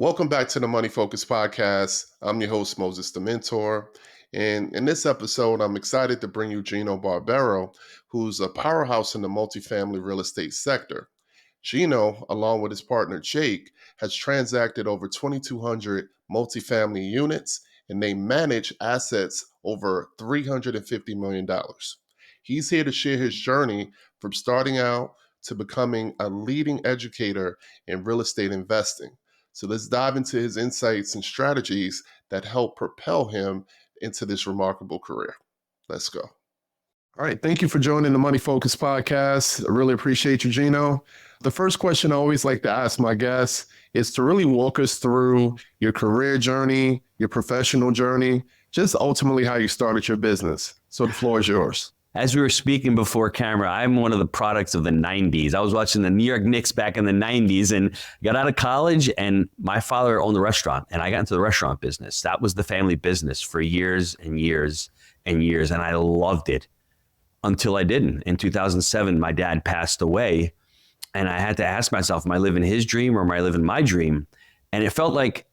Welcome back to the Money Focus Podcast. I'm your host, Moses the Mentor. And in this episode, I'm excited to bring you Gino Barbaro, who's a powerhouse in the multifamily real estate sector. Gino, along with his partner Jake, has transacted over 2,200 multifamily units, and they manage assets over $350 million. He's here to share his journey from starting out to becoming a leading educator in real estate investing. So let's dive into his insights and strategies that help propel him into this remarkable career. Let's go. All right. Thank you for joining the Money Focus Podcast. I really appreciate you, Gino. The first question I always like to ask my guests is to really walk us through your career journey, your professional journey, just ultimately how you started your business. So the floor is yours. As we were speaking before camera, I'm one of the products of the 90s. I was watching the New York Knicks back in the 90s and got out of college, and my father owned a restaurant, and I got into the restaurant business. That was the family business for years and years and years, and I loved it until I didn't. In 2007, my dad passed away, and I had to ask myself, am I living his dream or am I living my dream? And it felt like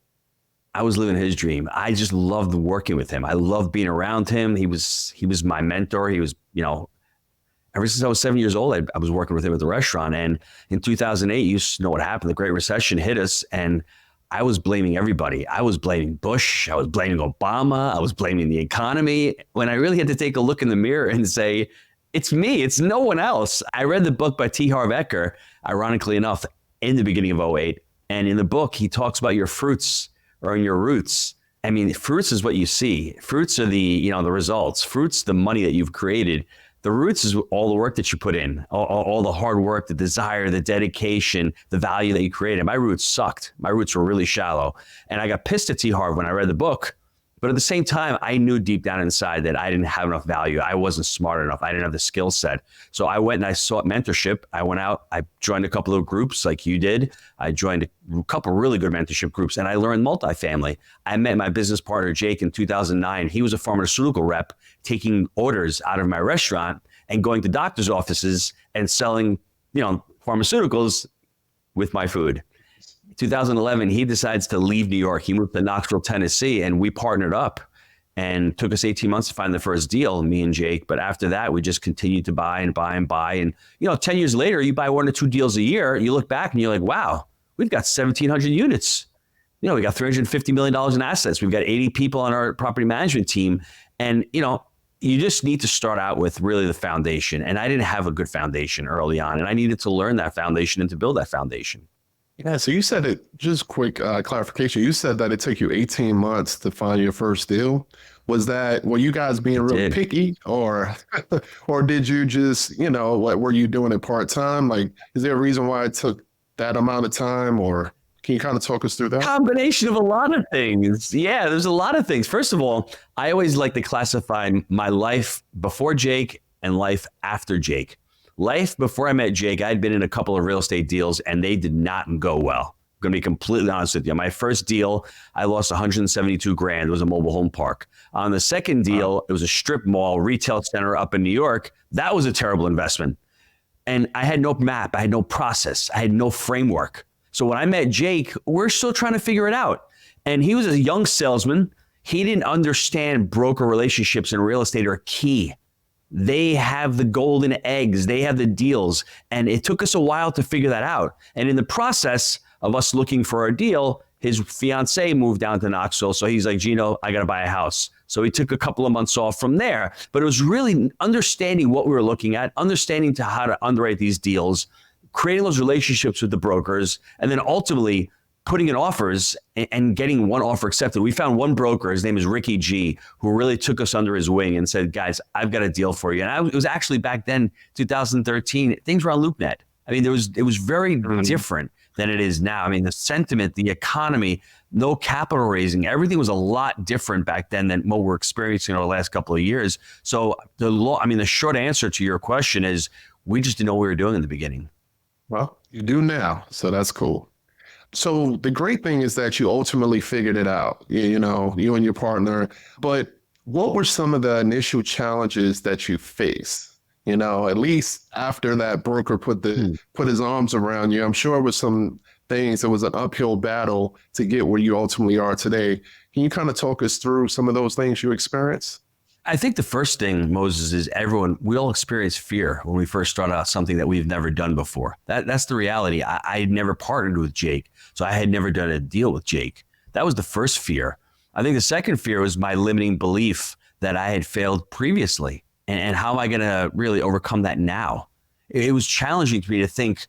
I was living his dream. I just loved working with him. I loved being around him. He was my mentor. He was, ever since I was 7 years old, I was working with him at the restaurant. And in 2008, you know what happened. The Great Recession hit us, and I was blaming everybody. I was blaming Bush. I was blaming Obama. I was blaming the economy, when I really had to take a look in the mirror and say, it's me. It's no one else. I read the book by T. Harv Eker, ironically enough, in the beginning of '08. And in the book, he talks about your fruits or in your roots. I mean, fruits is what you see. Fruits are the results. Fruits, the money that you've created. The roots is all the work that you put in, all the hard work, the desire, the dedication, the value that you created. My roots sucked. My roots were really shallow. And I got pissed at T. Harv when I read the book. But at the same time, I knew deep down inside that I didn't have enough value. I wasn't smart enough. I didn't have the skill set. So I went and I sought mentorship. I went out, I joined a couple of groups like you did. I joined a couple of really good mentorship groups, and I learned multifamily. I met my business partner, Jake, in 2009. He was a pharmaceutical rep, taking orders out of my restaurant and going to doctor's offices and selling, pharmaceuticals with my food. 2011, he decides to leave New York. He moved to Knoxville, Tennessee, and we partnered up, and took us 18 months to find the first deal, me and Jake. But after that, we just continued to buy and buy and buy. And, 10 years later, you buy 1 or 2 deals a year, you look back and you're like, wow, we've got 1,700 units. We got $350 million in assets. We've got 80 people on our property management team. And, you just need to start out with really the foundation. And I didn't have a good foundation early on, and I needed to learn that foundation and to build that foundation. Yeah, so you said it, just quick clarification. You said that it took you 18 months to find your first deal. Were you guys being real picky, or did you just, were you doing it part-time? Like, is there a reason why it took that amount of time, or can you kind of talk us through that? Combination of a lot of things. Yeah, there's a lot of things. First of all, I always like to classify my life before Jake and life after Jake. Life before I met Jake, I'd been in a couple of real estate deals, and they did not go well. I'm going to be completely honest with you. My first deal, I lost 172 grand. It was a mobile home park. On the second deal, it was a strip mall retail center up in New York. That was a terrible investment. And I had no map. I had no process. I had no framework. So when I met Jake, we're still trying to figure it out. And he was a young salesman. He didn't understand broker relationships in real estate are key. They have the golden eggs. They have the deals. And it took us a while to figure that out. And in the process of us looking for a deal, his fiance moved down to Knoxville. So he's like, Gino, I got to buy a house. So he took a couple of months off from there. But it was really understanding what we were looking at, understanding how to underwrite these deals, creating those relationships with the brokers, and then ultimately putting in offers and getting one offer accepted. We found one broker, his name is Ricky G, who really took us under his wing and said, guys, I've got a deal for you. And it was actually back then, 2013, things were on LoopNet. I mean, it was very different than it is now. I mean, the sentiment, the economy, no capital raising, everything was a lot different back then than what we're experiencing over the last couple of years. So the short answer to your question is we just didn't know what we were doing in the beginning. Well, you do now, so that's cool. So the great thing is that you ultimately figured it out, you and your partner. But what were some of the initial challenges that you faced? At least after that broker put his arms around you, I'm sure it was some things. It was an uphill battle to get where you ultimately are today. Can you kind of talk us through some of those things you experienced? I think the first thing, Moses, is we all experience fear when we first start out something that we've never done before. That's the reality. I had never partnered with Jake, so I had never done a deal with Jake. That was the first fear. I think the second fear was my limiting belief that I had failed previously. And how am I going to really overcome that now? It was challenging to me to think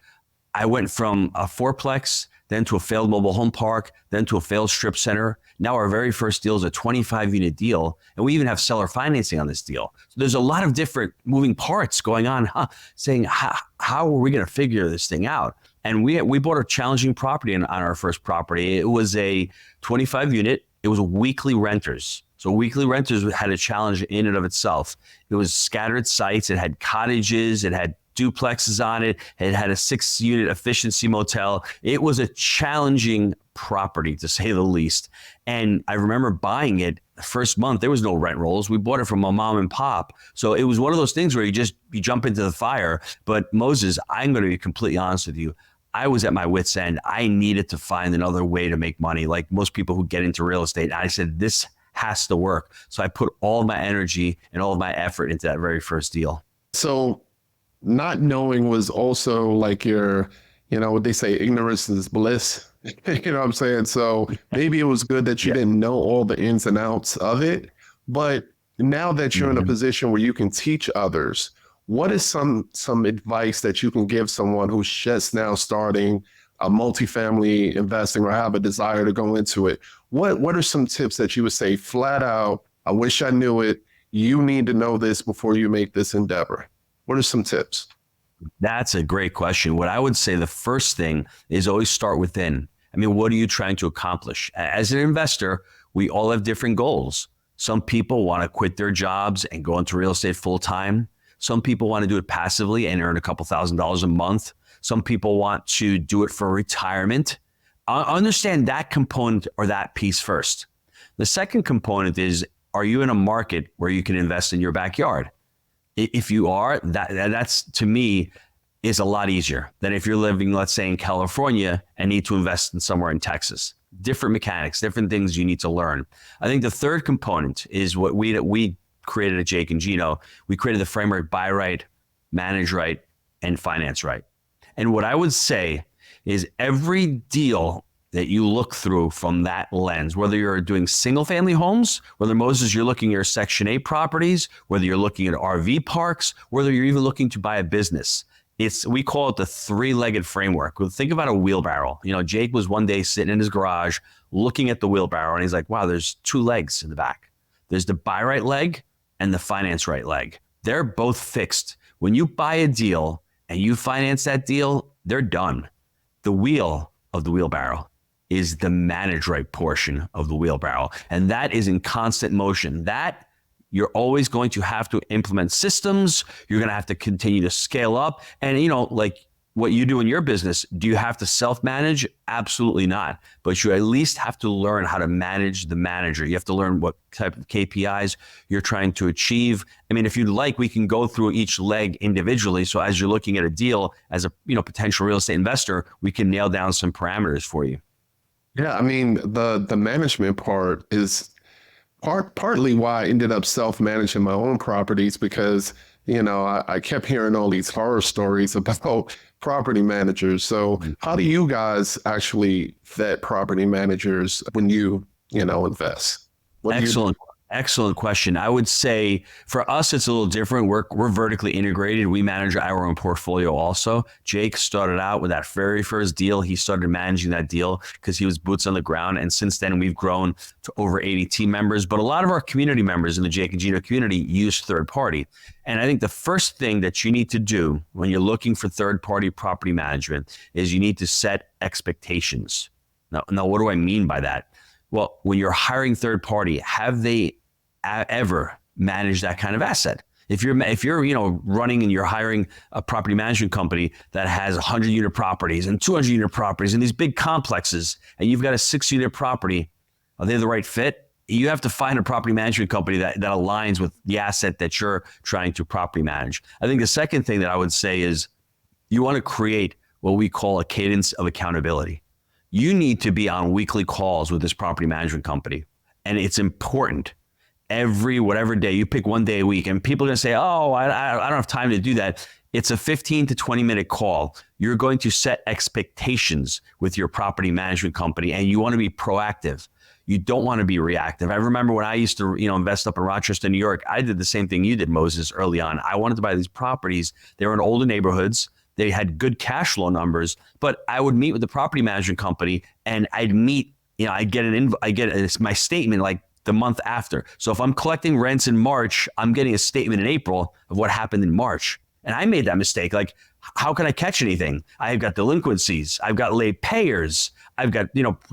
I went from a fourplex, then to a failed mobile home park, then to a failed strip center. Now our very first deal is a 25-unit deal, and we even have seller financing on this deal. So there's a lot of different moving parts going on, saying how are we going to figure this thing out? And we bought a challenging property on our first property. It was a 25-unit. It was weekly renters. So weekly renters had a challenge in and of itself. It was scattered sites. It had cottages. It had duplexes on it. It had a 6-unit efficiency motel. It was a challenging property, to say the least. And I remember buying it the first month. There was no rent rolls. We bought it from a mom and pop. So it was one of those things where you jump into the fire. But Moses, I'm going to be completely honest with you. I was at my wit's end. I needed to find another way to make money, like most people who get into real estate. And I said, this has to work. So I put all of my energy and all of my effort into that very first deal. So not knowing was also like what they say, ignorance is bliss. You know what I'm saying? So maybe it was good that you didn't know all the ins and outs of it. But now that you're in a position where you can teach others, what is some advice that you can give someone who's just now starting a multifamily investing or have a desire to go into it? What are some tips that you would say flat out, I wish I knew it, you need to know this before you make this endeavor? What are some tips? That's a great question. What I would say, the first thing is always start within. I mean, what are you trying to accomplish? As an investor, we all have different goals. Some people want to quit their jobs and go into real estate full time. Some people want to do it passively and earn a couple $1,000s a month. Some people want to do it for retirement. Understand that component or that piece first. The second component is, are you in a market where you can invest in your backyard? If you are, that's to me is a lot easier than if you're living, let's say, in California and need to invest in somewhere in Texas. Different mechanics, different things you need to learn. I think the third component is what we created at Jake and Gino. We created the framework: buy right, manage right, and finance right. And what I would say is every deal that you look through from that lens, whether you're doing single family homes, whether Moses, you're looking at your Section 8 properties, whether you're looking at RV parks, whether you're even looking to buy a business, we call it the 3-legged framework. Think about a wheelbarrow. Jake was one day sitting in his garage looking at the wheelbarrow, and he's like, wow, there's 2 legs in the back. There's the buy right leg and the finance right leg. They're both fixed. When you buy a deal and you finance that deal, they're done. The wheel of the wheelbarrow is the manage right portion of the wheelbarrow. And that is in constant motion. That you're always going to have to implement systems. You're going to have to continue to scale up. And, like what you do in your business, do you have to self-manage? Absolutely not. But you at least have to learn how to manage the manager. You have to learn what type of KPIs you're trying to achieve. I mean, if you'd like, we can go through each leg individually. So as you're looking at a deal as a potential real estate investor, we can nail down some parameters for you. Yeah, I mean, the management part is partly why I ended up self-managing my own properties, because, I kept hearing all these horror stories about property managers. So how do you guys actually vet property managers when you invest? Excellent question. I would say for us, it's a little different. We're vertically integrated. We manage our own portfolio also. Jake started out with that very first deal. He started managing that deal because he was boots on the ground. And since then, we've grown to over 80 team members. But a lot of our community members in the Jake and Gino community use third party. And I think the first thing that you need to do when you're looking for third party property management is you need to set expectations. Now, what do I mean by that? Well, when you're hiring third party, have they ever managed that kind of asset? If you're running and you're hiring a property management company that has 100-unit properties and 200-unit properties and these big complexes, and you've got a 6-unit property, are they the right fit? You have to find a property management company that aligns with the asset that you're trying to property manage. I think the second thing that I would say is you want to create what we call a cadence of accountability. You need to be on weekly calls with this property management company. And it's important. Every whatever day, you pick one day a week, and people are going to say, oh, I don't have time to do that. It's a 15 to 20 minute call. You're going to set expectations with your property management company, and you want to be proactive. You don't want to be reactive. I remember when I used to, invest up in Rochester, New York, I did the same thing you did, Moses, early on. I wanted to buy these properties. They were in older neighborhoods. They had good cash flow numbers, but I would meet with the property management company, and I'd meet, I get it's my statement like the month after. So if I'm collecting rents in March, I'm getting a statement in April of what happened in March. And I made that mistake. Like, how can I catch anything? I've got delinquencies. I've got late payers. I've got,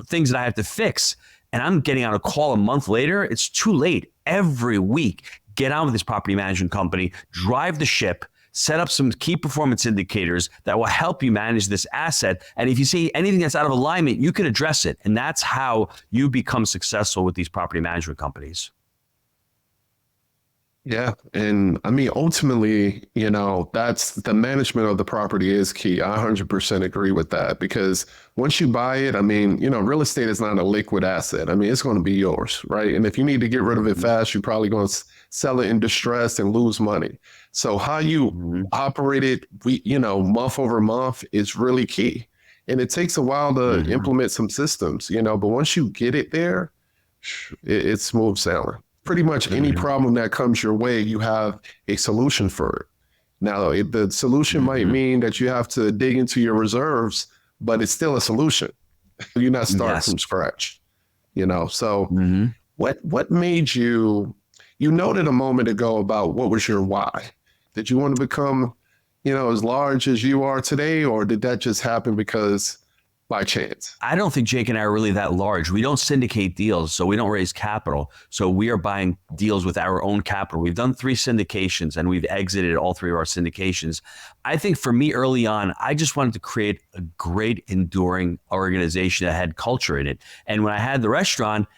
things that I have to fix. And I'm getting on a call a month later. It's too late. Every week, get on with this property management company, drive the ship, set up some key performance indicators that will help you manage this asset. And if you see anything that's out of alignment, you can address it. And that's how you become successful with these property management companies. Yeah. And I mean, ultimately, that's the management of the property is key. I 100% agree with that, because once you buy it, I mean, real estate is not a liquid asset. I mean, it's going to be yours, right? And if you need to get rid of it fast, you're probably going to sell it in distress and lose money. So how you operate it, month over month is really key. And it takes a while to implement some systems, but once you get it there, it's smooth sailing. Pretty much any problem that comes your way, you have a solution for it. Now, the solution might mean that you have to dig into your reserves, but it's still a solution. You're not starting from scratch, So what made you noted a moment ago about what was your why? Did you want to become, as large as you are today, or did that just happen because by chance? I don't think Jake and I are really that large. We don't syndicate deals, so we don't raise capital. So we are buying deals with our own capital. We've done 3 syndications, and we've exited all 3 of our syndications. I think for me early on, I just wanted to create a great, enduring organization that had culture in it. And when I had the restaurant,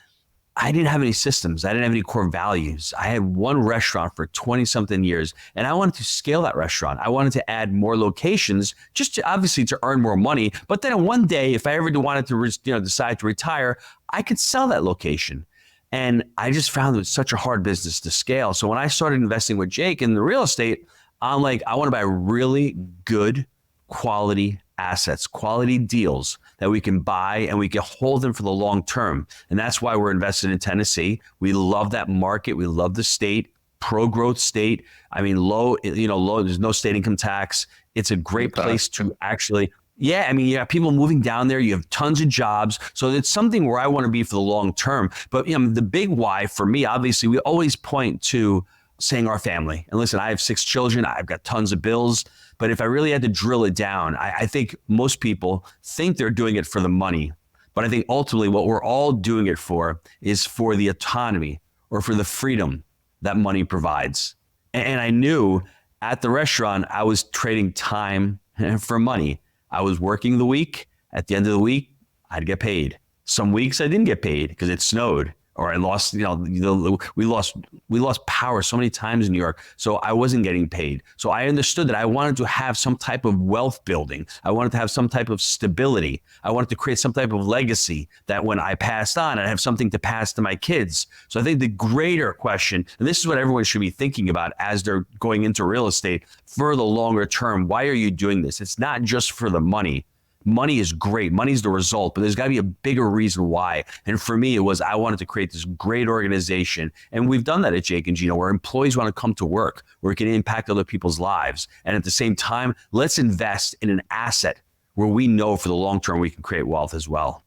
I didn't have any systems. I didn't have any core values. I had one restaurant for 20 something years, and I wanted to scale that restaurant. I wanted to add more locations, just to obviously to earn more money. But then one day, if I ever wanted to decide to retire, I could sell that location. And I just found it was such a hard business to scale. So when I started investing with Jake in the real estate, I'm like, I want to buy really good quality assets, quality deals that we can buy and we can hold them for the long term. And that's why we're invested in Tennessee. We love that market. We love the state, pro-growth state. I mean, low, there's no state income tax. It's a great place to actually, you have people moving down there. You have tons of jobs. So it's something where I want to be for the long term. But the big why for me, obviously, we always point to saying our family. And listen, I have 6 children. I've got tons of bills. But if I really had to drill it down, I think most people think they're doing it for the money. But I think ultimately what we're all doing it for is for the autonomy or for the freedom that money provides. And I knew at the restaurant, I was trading time for money. I was working the week. At the end of the week, I'd get paid. Some weeks I didn't get paid because it snowed. Or I lost, we lost power so many times in New York. So I wasn't getting paid. So I understood that I wanted to have some type of wealth building. I wanted to have some type of stability. I wanted to create some type of legacy that when I passed on, I'd have something to pass to my kids. So I think the greater question, and this is what everyone should be thinking about as they're going into real estate for the longer term. Why are you doing this? It's not just for the money. Money is great. Money is the result, but there's got to be a bigger reason why. And for me, it was I wanted to create this great organization. And we've done that at Jake and Gino, where employees want to come to work, where we can impact other people's lives. And at the same time, let's invest in an asset where we know for the long term we can create wealth as well.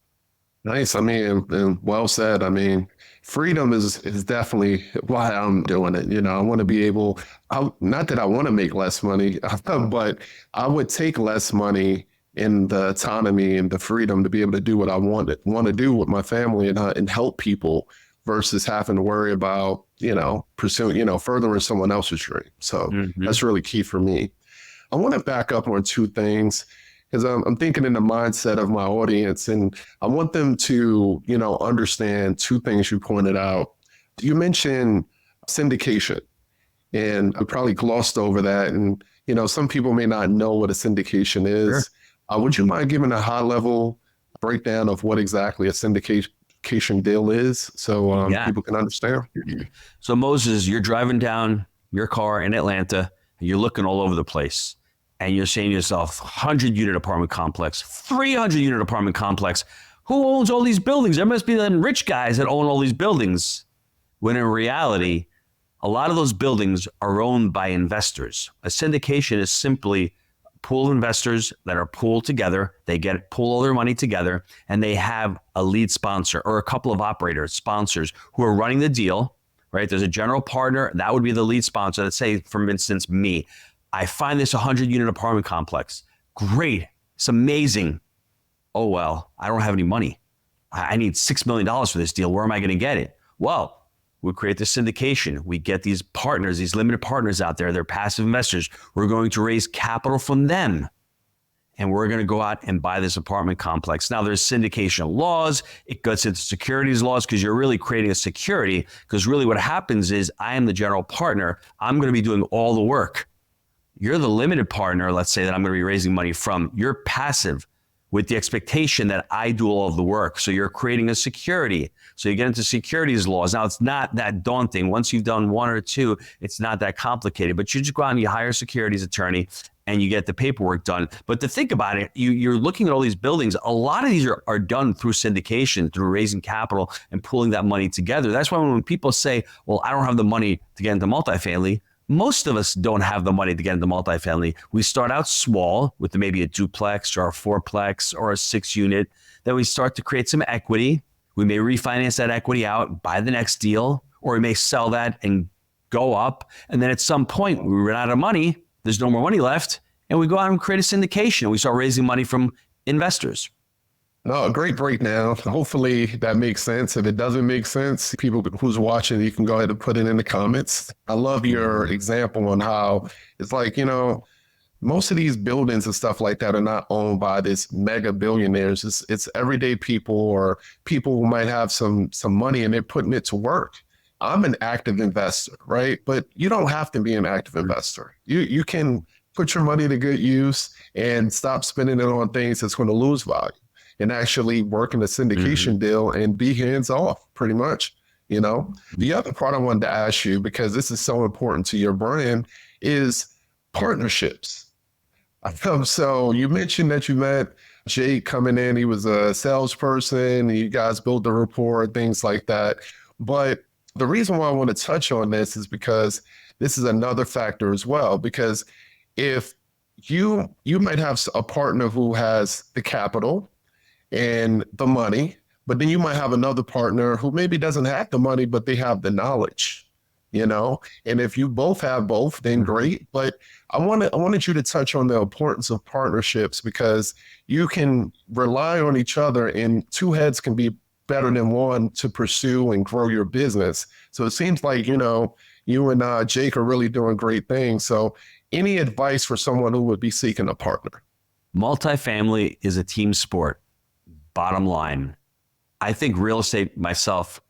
Nice. I mean, and well said. I mean, freedom is definitely why I'm doing it. I want to be able, not that I want to make less money, but I would take less money in the autonomy and the freedom to be able to do what I want to do with my family and help people versus having to worry about, pursuing, furthering someone else's dream. So that's really key for me. I want to back up on 2 things because I'm thinking in the mindset of my audience, and I want them to, understand 2 things you pointed out. You mentioned syndication, and I probably glossed over that. And, some people may not know what a syndication is. Sure. Would you mind giving a high level breakdown of what exactly a syndication deal is so Yeah. people can understand? So Moses, you're driving down your car in Atlanta, and you're looking all over the place, and you're saying to yourself, 100-unit apartment complex, 300-unit apartment complex. Who owns all these buildings? There must be the rich guys that own all these buildings. When in reality, a lot of those buildings are owned by investors. A syndication is simply a pool of investors that are pooled together. They pool all their money together, and they have a lead sponsor or a couple of operators, sponsors who are running the deal. Right? There's a general partner that would be the lead sponsor. Let's say, for instance, me. I find this 100-unit apartment complex. Great. It's amazing. Oh, well, I don't have any money. I need $6 million for this deal. Where am I going to get it? Well, we create this syndication. We get these partners, these limited partners out there. They're passive investors. We're going to raise capital from them. And we're going to go out and buy this apartment complex. Now, there's syndication laws. It gets into securities laws because you're really creating a security. Because really what happens is I am the general partner. I'm going to be doing all the work. You're the limited partner, let's say, that I'm going to be raising money from. You're passive with the expectation that I do all of the work. So you're creating a security. So you get into securities laws. Now, it's not that daunting. Once you've done one or two, it's not that complicated. But you just go out and you hire a securities attorney and you get the paperwork done. But to think about it, you're looking at all these buildings. A lot of these are done through syndication, through raising capital and pooling that money together. That's why when people say, well, I don't have the money to get into multifamily, most of us don't have the money to get into multifamily. We start out small with maybe a duplex or a fourplex or a 6-unit. Then we start to create some equity. We may refinance that equity out, buy the next deal, or we may sell that and go up. And then at some point, we run out of money. There's no more money left. And we go out and create a syndication. We start raising money from investors. No, a great breakdown. Hopefully that makes sense. If it doesn't make sense, people who's watching, you can go ahead and put it in the comments. I love your example on how it's like, most of these buildings and stuff like that are not owned by this mega billionaires. It's everyday people or people who might have some money and they're putting it to work. I'm an active investor, right? But you don't have to be an active investor. You can put your money to good use and stop spending it on things that's going to lose value and actually work in a syndication deal and be hands off pretty much. The other part I wanted to ask you, because this is so important to your brand, is partnerships. So you mentioned that you met Jake coming in. He was a salesperson. You guys built the rapport, things like that. But the reason why I want to touch on this is because this is another factor as well. Because if you might have a partner who has the capital and the money, but then you might have another partner who maybe doesn't have the money, but they have the knowledge. And if you both have both, then great. But I wanted you to touch on the importance of partnerships, because you can rely on each other and two heads can be better than one to pursue and grow your business. So it seems like, you and Jake are really doing great things. So any advice for someone who would be seeking a partner? Multifamily is a team sport. Bottom line, I think real estate myself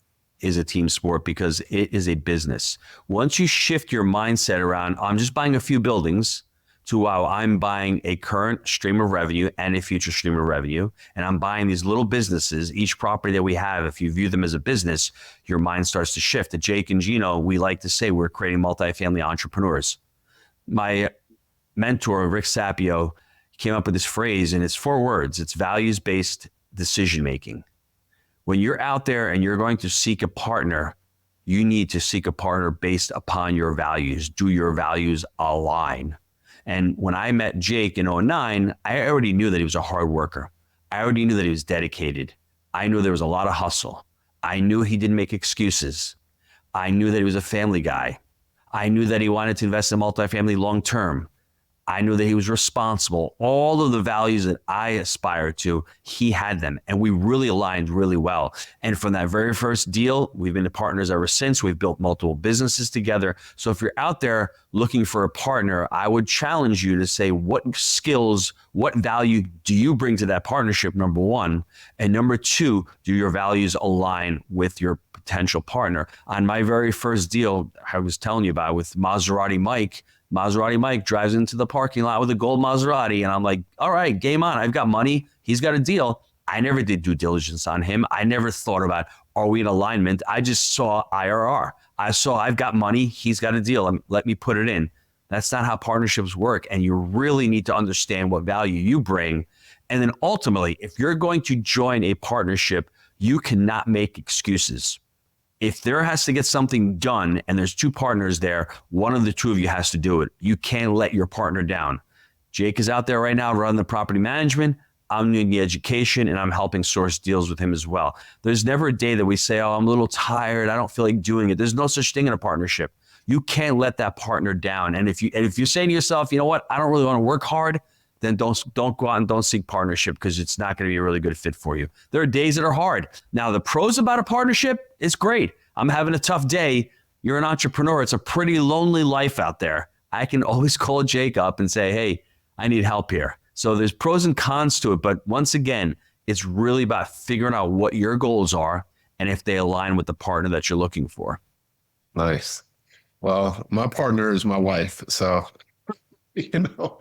is a team sport because it is a business. Once you shift your mindset around, I'm just buying a few buildings, to, wow, I'm buying a current stream of revenue and a future stream of revenue, and I'm buying these little businesses, each property that we have, if you view them as a business, your mind starts to shift. At Jake and Gino, we like to say we're creating multifamily entrepreneurs. My mentor, Rick Sapio, came up with this phrase, and it's 4 words. It's values-based decision-making. When you're out there and you're going to seek a partner, you need to seek a partner based upon your values. Do your values align? And when I met Jake in 2009, I already knew that he was a hard worker. I already knew that he was dedicated. I knew there was a lot of hustle. I knew he didn't make excuses. I knew that he was a family guy. I knew that he wanted to invest in multifamily long term. I knew that he was responsible. All of the values that I aspire to, he had them. And we really aligned really well. And from that very first deal, we've been partners ever since. We've built multiple businesses together. So if you're out there looking for a partner, I would challenge you to say, what skills, what value do you bring to that partnership, number one? And number two, do your values align with your potential partner? On my very first deal, I was telling you about with Maserati Mike drives into the parking lot with a gold Maserati. And I'm like, all right, game on. I've got money. He's got a deal. I never did due diligence on him. I never thought about, are we in alignment? I just saw IRR. I saw I've got money. He's got a deal. Let me put it in. That's not how partnerships work. And you really need to understand what value you bring. And then ultimately, if you're going to join a partnership, you cannot make excuses. If there has to get something done and there's two partners there, one of the two of you has to do it. You can't let your partner down. Jake is out there right now running the property management. I'm doing the education, and I'm helping source deals with him as well. There's never a day that we say, oh, I'm a little tired, I don't feel like doing it. There's no such thing in a partnership. You can't let that partner down. And if you're saying to yourself, you know what, I don't really want to work hard, then don't go out and don't seek partnership, because it's not going to be a really good fit for you. There are days that are hard. Now, the pros about a partnership is great. I'm having a tough day. You're an entrepreneur. It's a pretty lonely life out there. I can always call Jake up and say, hey, I need help here. So there's pros and cons to it. But once again, it's really about figuring out what your goals are and if they align with the partner that you're looking for. Nice. Well, my partner is my wife. So, so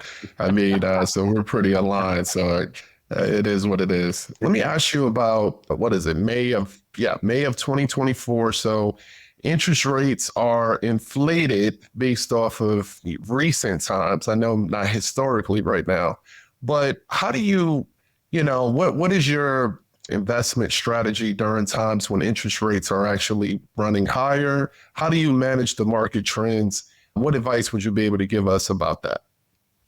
we're pretty aligned. So it is what it is. Let me ask you about, what is it? May of 2024. So interest rates are inflated based off of recent times. I know not historically right now, but how do you, what is your investment strategy during times when interest rates are actually running higher? How do you manage the market trends? What advice would you be able to give us about that?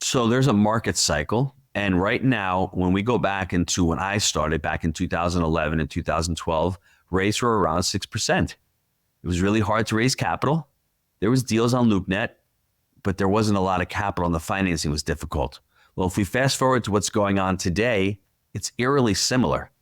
So there's a market cycle. And right now, when we go back into when I started back in 2011 and 2012, rates were around 6%. It was really hard to raise capital. There was deals on LoopNet, but there wasn't a lot of capital and the financing was difficult. Well, if we fast forward to what's going on today, it's eerily similar,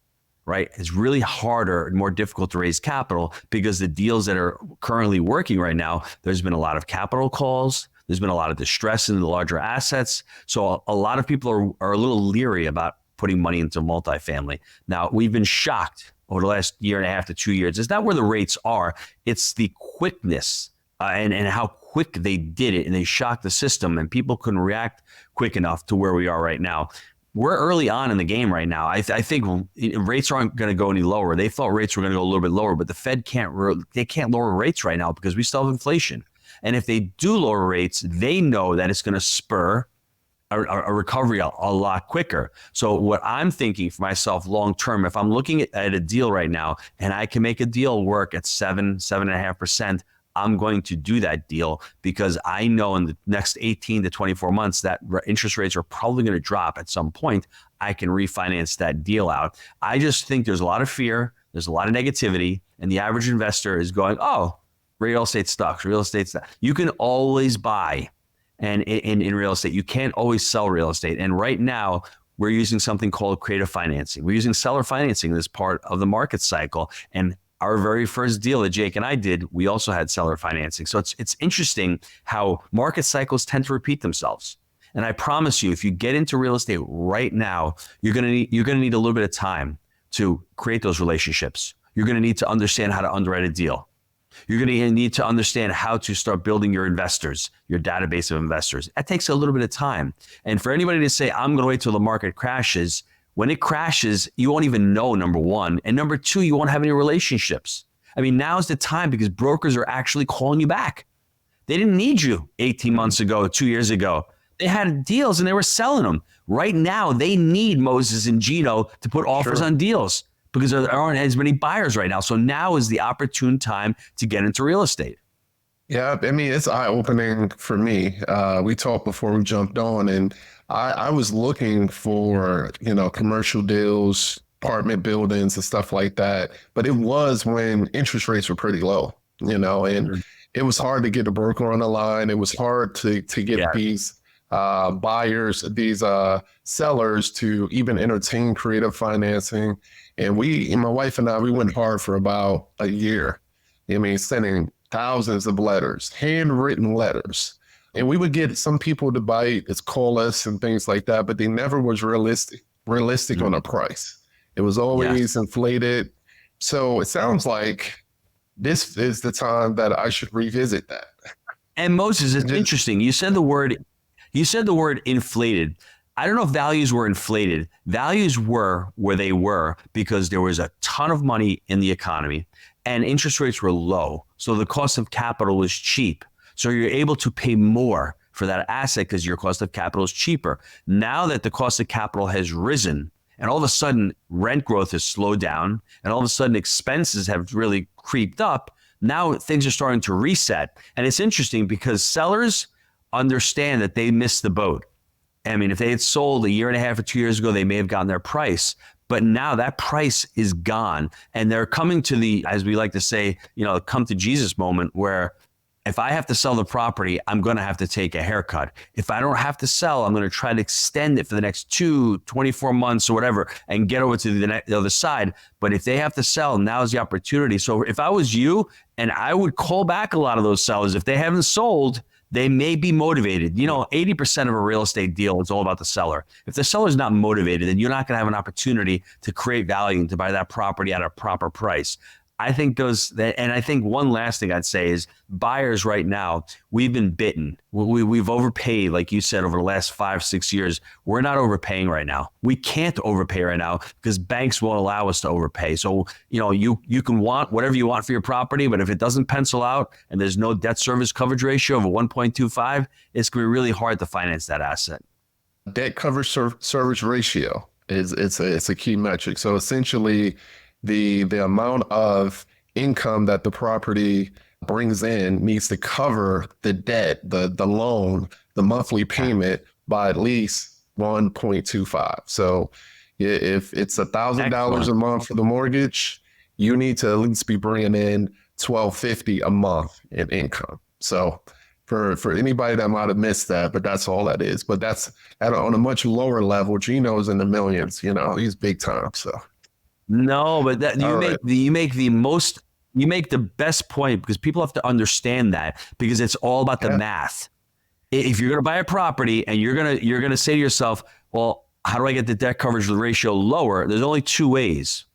right? It's really harder and more difficult to raise capital because the deals that are currently working right now, there's been a lot of capital calls. There's been a lot of distress in the larger assets. So a lot of people are a little leery about putting money into multifamily. Now, we've been shocked over the last year and a half to 2 years. It's not where the rates are. It's the quickness and how quick they did it. And they shocked the system and people couldn't react quick enough to where we are right now. We're early on in the game right now. I think rates aren't going to go any lower. They thought rates were going to go a little bit lower, but the Fed can't lower rates right now because we still have inflation. And if they do lower rates, they know that it's going to spur a recovery a lot quicker. So what I'm thinking for myself long term, if I'm looking at a deal right now and I can make a deal work at 7.5%, I'm going to do that deal because I know in the next 18 to 24 months that interest rates are probably going to drop at some point. I can refinance that deal out. I just think there's a lot of fear. There's a lot of negativity. And the average investor is going, oh, real estate stocks, real estate stocks. You can always buy. And in real estate, you can't always sell real estate. And right now, we're using something called creative financing. We're using seller financing as part of the market cycle. And our very first deal that Jake and I did, we also had seller financing. So it's interesting how market cycles tend to repeat themselves. And I promise you, if you get into real estate right now, you're gonna need a little bit of time to create those relationships. You're gonna need to understand how to underwrite a deal. You're going to need to understand how to start building your investors, your database of investors. That takes a little bit of time. And for anybody to say, I'm going to wait till the market crashes, when it crashes, you won't even know, number one. And number two, you won't have any relationships. I mean, now's the time because brokers are actually calling you back. They didn't need you 18 months ago, 2 years ago. They had deals and they were selling them. Right now, they need Moses and Gino to put offers on deals, because there aren't as many buyers right now. So now is the opportune time to get into real estate. Yeah, I mean, it's eye-opening for me. We talked before we jumped on, and I was looking for, commercial deals, apartment buildings and stuff like that. But it was when interest rates were pretty low, and it was hard to get a broker on the line. It was hard to get these buyers, these sellers to even entertain creative financing. And my wife and I, we went hard for about a year. Sending thousands of letters, handwritten letters. And we would get some people to bite, it's call us and things like that, but they never was realistic on a price. It was always inflated. So it sounds like this is the time that I should revisit that. And Moses, it's interesting. You said the word inflated. I don't know if values were inflated. Values were where they were because there was a ton of money in the economy and interest rates were low. So the cost of capital was cheap. So you're able to pay more for that asset because your cost of capital is cheaper. Now that the cost of capital has risen and all of a sudden rent growth has slowed down and all of a sudden expenses have really creeped up, now things are starting to reset. And it's interesting because sellers understand that they missed the boat. I mean, if they had sold a year and a half or 2 years ago, they may have gotten their price. But now that price is gone. And they're coming to the, as we like to say, come to Jesus moment where if I have to sell the property, I'm going to have to take a haircut. If I don't have to sell, I'm going to try to extend it for the next 24 months or whatever and get over to the other side. But if they have to sell, now's the opportunity. So if I was you, and I would call back a lot of those sellers, if they haven't sold, they may be motivated. 80% of a real estate deal is all about the seller. If the seller's not motivated, then you're not going to have an opportunity to create value and to buy that property at a proper price. I think and I think one last thing I'd say is buyers right now, we've been bitten. We've overpaid, like you said, over the last 5-6 years. We're not overpaying right now. We can't overpay right now because banks won't allow us to overpay. So, you can want whatever you want for your property, but if it doesn't pencil out and there's no debt service coverage ratio of a 1.25, it's going to be really hard to finance that asset. Debt coverage service ratio it's a key metric. So essentially, the amount of income that the property brings in needs to cover the debt, the loan, the monthly payment by at least 1.25. So if it's $1,000 a month for the mortgage, you need to at least be bringing in $1,250 a month in income. So for anybody that might have missed that, but that's all that is. But that's on a much lower level. Gino's in the millions, he's big time. So. No, but you make the best point because people have to understand that because it's all about the math. If you're going to buy a property and you're going to say to yourself, well, how do I get the debt coverage ratio lower? There's only two ways.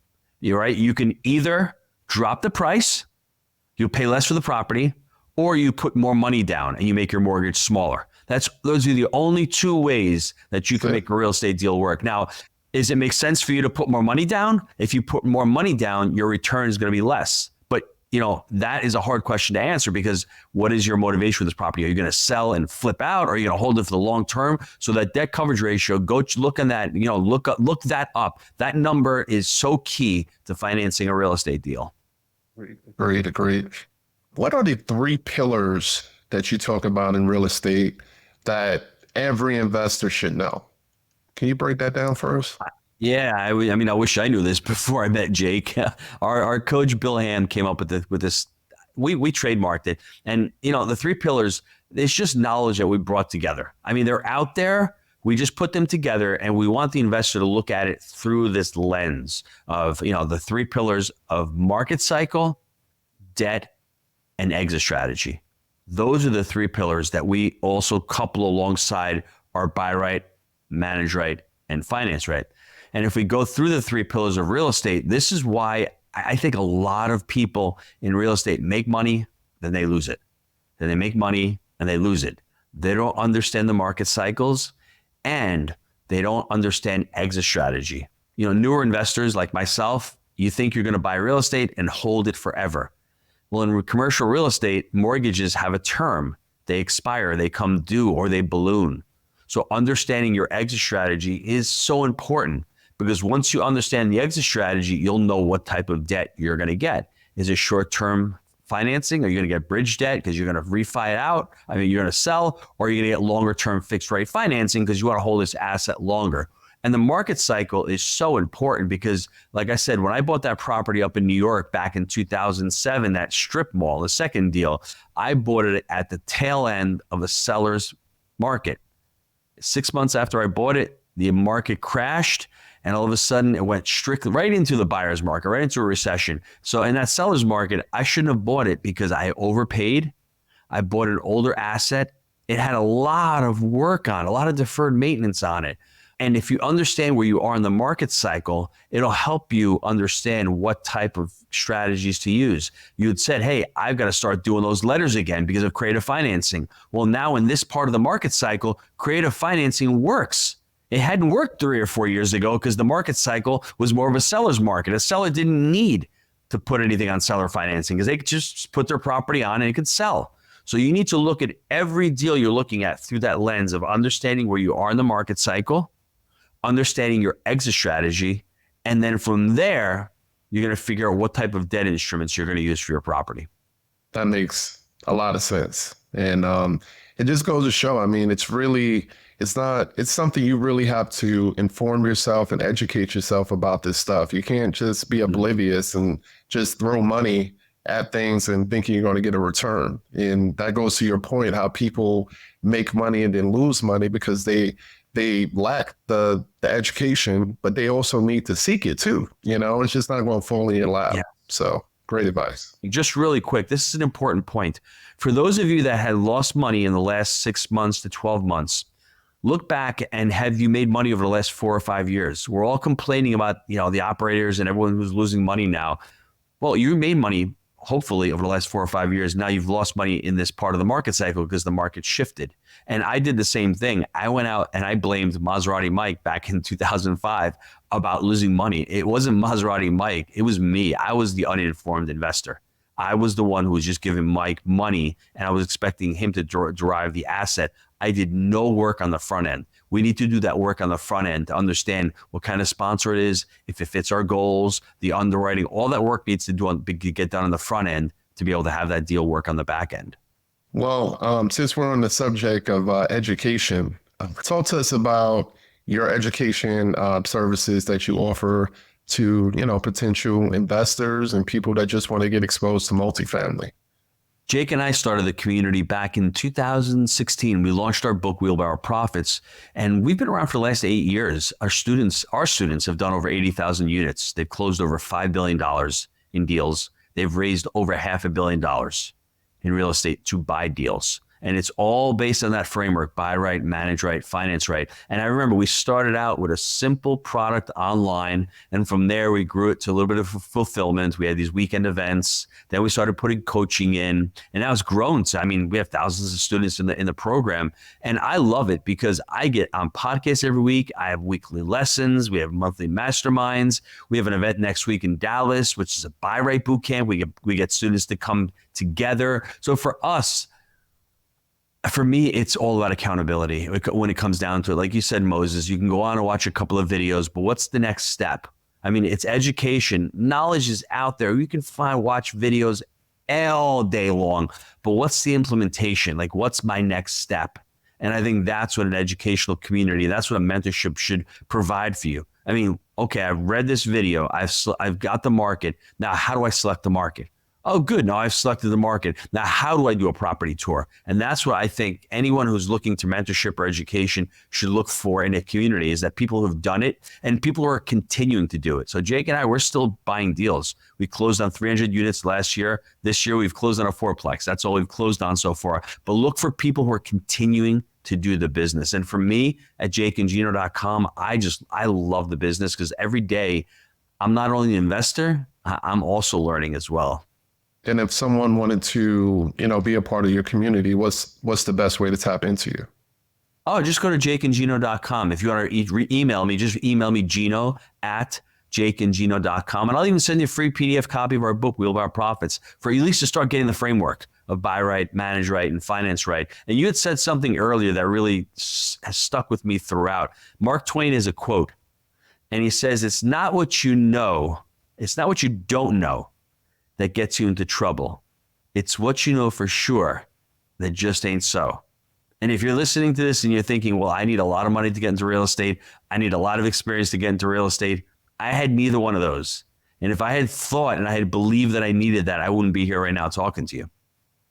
You're right. You can either drop the price, you pay less for the property, or you put more money down and you make your mortgage smaller. Those are the only two ways that you can make a real estate deal work. Now, does it make sense for you to put more money down? If you put more money down, your return is going to be less. But, that is a hard question to answer because what is your motivation with this property? Are you going to sell and flip out? Or are you going to hold it for the long term? So that debt coverage ratio, go look on that, look that up. That number is so key to financing a real estate deal. Agreed. What are the three pillars that you talk about in real estate that every investor should know? Can you break that down for us? Yeah, I wish I knew this before I met Jake. Our coach Bill Ham came up with this. We trademarked it, and the three pillars. It's just knowledge that we brought together. I mean, they're out there. We just put them together, and we want the investor to look at it through this lens of the three pillars of market cycle, debt, and exit strategy. Those are the three pillars that we also couple alongside our buy right, manage right, and finance right. And if we go through the three pillars of real estate, this is why I think a lot of people in real estate make money, then they lose it. Then they make money and they lose it. They don't understand the market cycles and they don't understand exit strategy. Newer investors like myself, you think you're going to buy real estate and hold it forever. Well, in commercial real estate, mortgages have a term. They expire, they come due, or they balloon. So understanding your exit strategy is so important because once you understand the exit strategy, you'll know what type of debt you're going to get. Is it short-term financing? Are you going to get bridge debt because you're going to refi it out? You're going to sell, or are you going to get longer-term fixed-rate financing because you want to hold this asset longer? And the market cycle is so important because, like I said, when I bought that property up in New York back in 2007, that strip mall, the second deal, I bought it at the tail end of a seller's market. 6 months after I bought it, the market crashed, and all of a sudden it went strictly right into the buyer's market, right into a recession. So in that seller's market, I shouldn't have bought it because I overpaid. I bought an older asset. It had a lot of work on it, a lot of deferred maintenance on it. And if you understand where you are in the market cycle, it'll help you understand what type of strategies to use. You had said, hey, I've got to start doing those letters again because of creative financing. Well, now in this part of the market cycle, creative financing works. It hadn't worked 3 or 4 years ago because the market cycle was more of a seller's market. A seller didn't need to put anything on seller financing because they could just put their property on and it could sell. So you need to look at every deal you're looking at through that lens of understanding where you are in the market cycle, understanding your exit strategy, and then from there, you're going to figure out what type of debt instruments you're going to use for your property. That makes a lot of sense. And it just goes to show, I mean, it's something you really have to inform yourself and educate yourself about this stuff. You can't just be oblivious and just throw money at things and thinking you're going to get a return. And that goes to your point, how people make money and then lose money because they lack the education, but they also need to seek it too. It's just not going to fall in your lap. Yeah. So great advice. Just really quick, this is an important point. For those of you that had lost money in the last 6 months to 12 months, look back and have you made money over the last 4 or 5 years? We're all complaining about, the operators and everyone who's losing money now. Well, you made money, hopefully, over the last 4 or 5 years. Now you've lost money in this part of the market cycle because the market shifted. And I did the same thing. I went out and I blamed Maserati Mike back in 2005 about losing money. It wasn't Maserati Mike. It was me. I was the uninformed investor. I was the one who was just giving Mike money and I was expecting him to derive the asset. I did no work on the front end. We need to do that work on the front end to understand what kind of sponsor it is, if it fits our goals, the underwriting, all that work needs to get done on the front end to be able to have that deal work on the back end. Well, since we're on the subject of education, talk to us about your education services that you offer to, potential investors and people that just want to get exposed to multifamily. Jake and I started the community back in 2016. We launched our book, Wheelbarrow Profits, and we've been around for the last 8 years. Our students have done over 80,000 units. They've closed over $5 billion in deals. They've raised over $500 million in real estate to buy deals. And it's all based on that framework: buy right, manage right, finance right. And I remember we started out with a simple product online. And from there, we grew it to a little bit of fulfillment. We had these weekend events. Then we started putting coaching in. And now it's grown. So, we have thousands of students in the program. And I love it because I get on podcasts every week. I have weekly lessons. We have monthly masterminds. We have an event next week in Dallas, which is a buy right boot camp. We get students to come together. So for me, it's all about accountability when it comes down to it. Like you said, Moses, you can go on and watch a couple of videos, but what's the next step? It's education. Knowledge is out there. You can watch videos all day long, but what's the implementation? Like, what's my next step? And I think that's what an educational community, that's what a mentorship should provide for you. Okay, I've read this video. I've got the market. Now, how do I select the market? Oh, good. Now I've selected the market. Now, how do I do a property tour? And that's what I think anyone who's looking to mentorship or education should look for in a community, is that people who have done it and people who are continuing to do it. So Jake and I, we're still buying deals. We closed on 300 units last year. This year, we've closed on a fourplex. That's all we've closed on so far. But look for people who are continuing to do the business. And for me at jakeandgino.com, I love the business because every day I'm not only an investor, I'm also learning as well. And if someone wanted to, be a part of your community, what's the best way to tap into you? Oh, just go to jakeandgino.com. If you want to email me, just email me gino@jakeandgino.com. And I'll even send you a free PDF copy of our book, Wheelbarrow Profits, for at least to start getting the framework of buy right, manage right, and finance right. And you had said something earlier that really has stuck with me throughout. Mark Twain has a quote, and he says, it's not what you don't know that gets you into trouble. It's what you know for sure that just ain't so. And if you're listening to this and you're thinking, well, I need a lot of money to get into real estate, I need a lot of experience to get into real estate, I had neither one of those. And if I had thought and I had believed that I needed that, I wouldn't be here right now talking to you.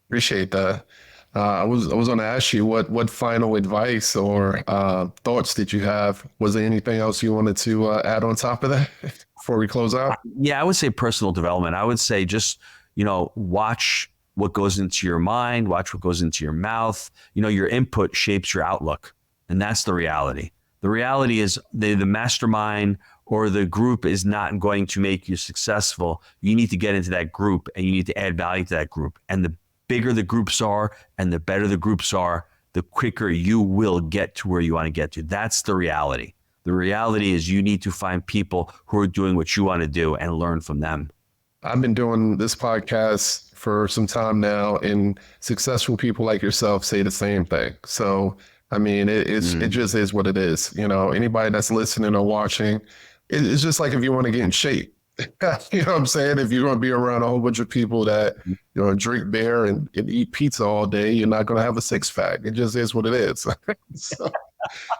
Appreciate that. I was going to ask you what final advice or thoughts did you have? Was there anything else you wanted to add on top of that before we close out? Yeah, I would say personal development. I would say just, watch what goes into your mind, watch what goes into your mouth. Your input shapes your outlook. And that's the reality. The reality is the mastermind or the group is not going to make you successful. You need to get into that group and you need to add value to that group. And the bigger the groups are and the better the groups are, the quicker you will get to where you want to get to. That's the reality. The reality is you need to find people who are doing what you want to do and learn from them. I've been doing this podcast for some time now, and successful people like yourself say the same thing. So, I mean, it just is what it is. You know, anybody that's listening or watching, it's just like if you want to get in shape. You know what I'm saying? If you're going to be around a whole bunch of people that, you know, drink beer and eat pizza all day, you're not going to have a six pack. It just is what it is. So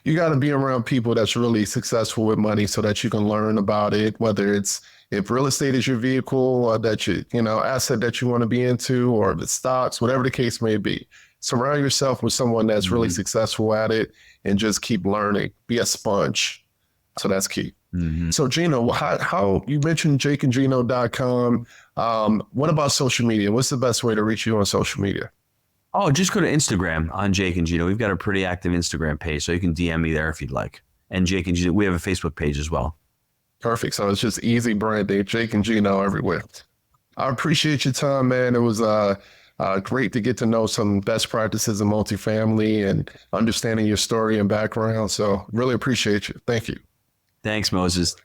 you got to be around people that's really successful with money so that you can learn about it, whether it's if real estate is your vehicle or that you know, asset that you want to be into, or the stocks, whatever the case may be. Surround yourself with someone that's really successful at it and just keep learning. Be a sponge. So that's key. So Gino, how you mentioned jakeandgino.com. What about social media? What's the best way to reach you on social media? Oh, just go to Instagram on Jake and Gino. We've got a pretty active Instagram page, so you can DM me there if you'd like. And Jake and Gino, we have a Facebook page as well. Perfect. So it's just easy branding, Jake and Gino everywhere. I appreciate your time, man. It was great to get to know some best practices in multifamily and understanding your story and background. So really appreciate you. Thank you. Thanks, Moses.